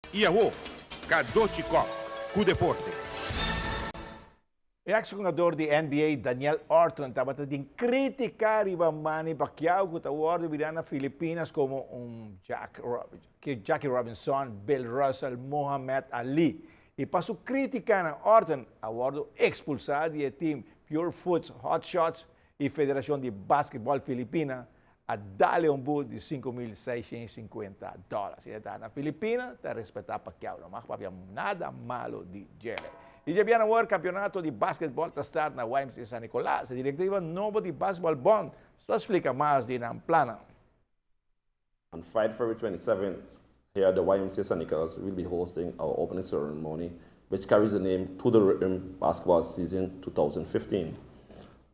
Iawo, Kadochi Kok, ku deporte. Ex-jogador de NBA Daniel Orton estaba din criticar iba Manny Pacquiao que award na Filipinas como Jackie Robinson, Bill Russell, Muhammad Ali. E para su crítica na Orton, award expulsado de team Pure Foods Hot Shots e Federação de Basquetebol Filipina a dar um bus de $5,650. E está na Filipina, está respeitar Pacquiao, não havia nada malo de Jelle. E já havia o campeonato de basquetebol a start na YMCA San Nicolás. A diretiva nova de baseball bond só explica mais de na plana. On Friday, February 27th, here at the YMCA San Nicolás, we'll be hosting our opening ceremony, which carries the name To the Rhythm Basketball Season 2015.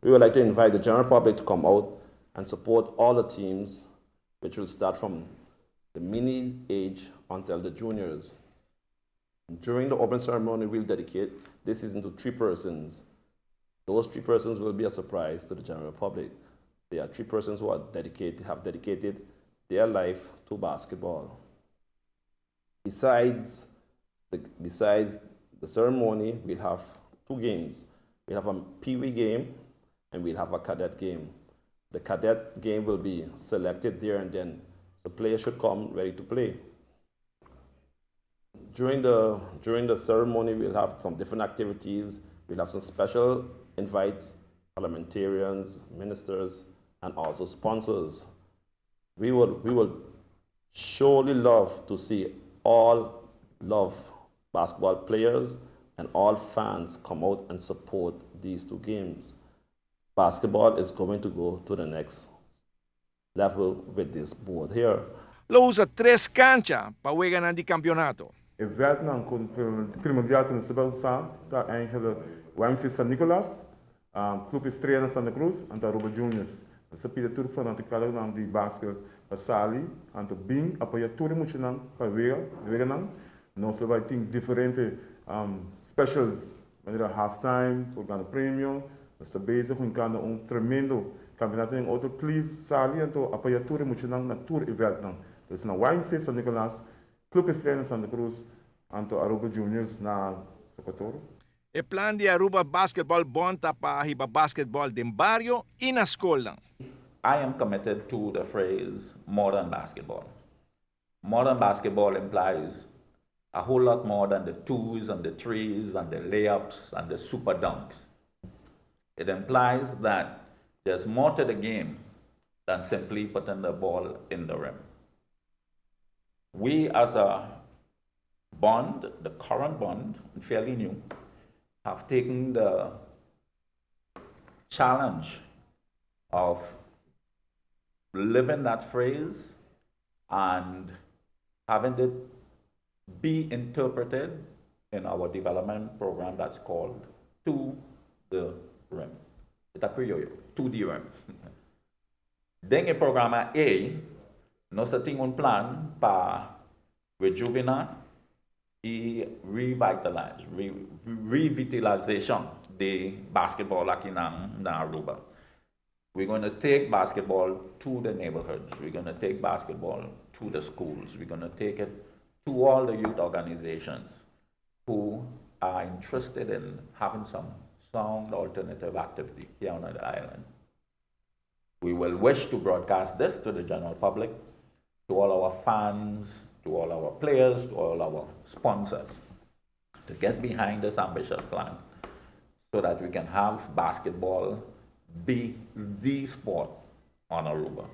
We would like to invite the general public to come out and support all the teams, which will start from the mini age until the juniors. During the open ceremony, we'll dedicate this season to 3 persons. Those 3 persons will be a surprise to the general public. They are 3 persons who have dedicated their life to basketball. Besides the ceremony, we'll have 2 games. We'll have a Pee-wee game and we'll have a cadet game. The cadet game will be selected there and then. The players should come ready to play. During the ceremony, we'll have some different activities. We'll have some special invites, parliamentarians, ministers, and also sponsors. We will surely love to see all basketball players and all fans come out and support these 2 games. Basketball is going to go to the next level with this board here. Lo usa 3 canchas para jugar di campeonato. In Vietnam kon primordial ten stebel sa ta eigenlijk YMCA San Nicolás, club is trainer Santa Cruz en ta Robert Juniors. Dus de pide turk van antikale nam die basket pasali en to bing apoia turi mucho nang pa wega nang. Nós vai ter diferente specials, wanneer halftime, ook aan de premium. Dus de bezig com um tremendo campeonato em outro clis sali en to apoia turi mucho nang na tour event nang. Dus na YMCA San Nicolás club is trainer Santa Cruz anto Aruba Juniors na Socorro. E plan de Aruba Basketball Bond para hiba basketball din barrio e na escola. I am committed to the phrase modern basketball. Modern basketball implies a whole lot more than the 2s and the 3s and the layups and the super dunks. It implies that there's more to the game than simply putting the ball in the rim. We as a bond, the current bond, fairly new, have taken the challenge of living that phrase and having it be interpreted in our development program that's called To the Rim. Ita kriyoyo, To the Rim. Dentro do programa A, nós temos um plano para rejuvenar e revitalization de basketball aqui na Aruba. We're going to take basketball to the neighborhoods. We're going to take basketball to the schools. We're going to take it to all the youth organizations who are interested in having some sound alternative activity here on the island. We will wish to broadcast this to the general public, to all our fans, to all our players, to all our sponsors, to get behind this ambitious plan so that we can have basketball be the sport on Aruba.